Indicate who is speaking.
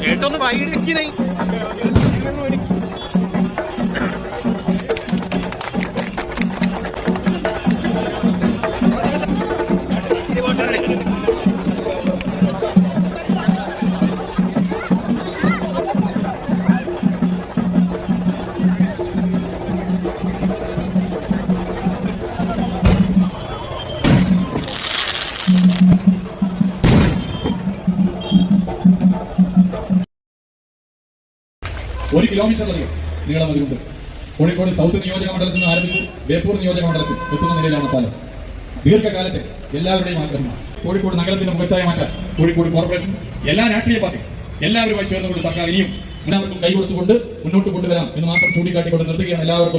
Speaker 1: ഏട്ടൊന്ന് വൈകിട്ട് വെച്ചിനേ
Speaker 2: ഒരു കിലോമീറ്ററിലധികം നീളം അതിലുണ്ട്. കോഴിക്കോട് സൗത്ത് നിയോജക മണ്ഡലത്തിൽ നിന്ന് ആരംഭിച്ച് ബേപ്പൂർ നിയോജക മണ്ഡലത്തിൽ എത്തുന്ന നിലയിലാണ് പാലം. ദീർഘകാലത്തെ എല്ലാവരുടെയും ആഗ്രഹമാണ് കോഴിക്കോട് നഗരത്തിന്റെ മുഖച്ഛായ മാറ്റാൻ കോഴിക്കോട് കോർപ്പറേഷൻ എല്ലാ രാഷ്ട്രീയ പാർട്ടി എല്ലാവരുമായി ചേർന്നുകൊണ്ട് സർക്കാർ ഇനിയും എല്ലാവർക്കും കൈകൊടുത്തുകൊണ്ട് മുന്നോട്ട് കൊണ്ടുവരാം എന്ന് മാത്രം ചൂണ്ടിക്കാട്ടിക്കൊണ്ട് നിർത്തുകയാണ്. എല്ലാവർക്കും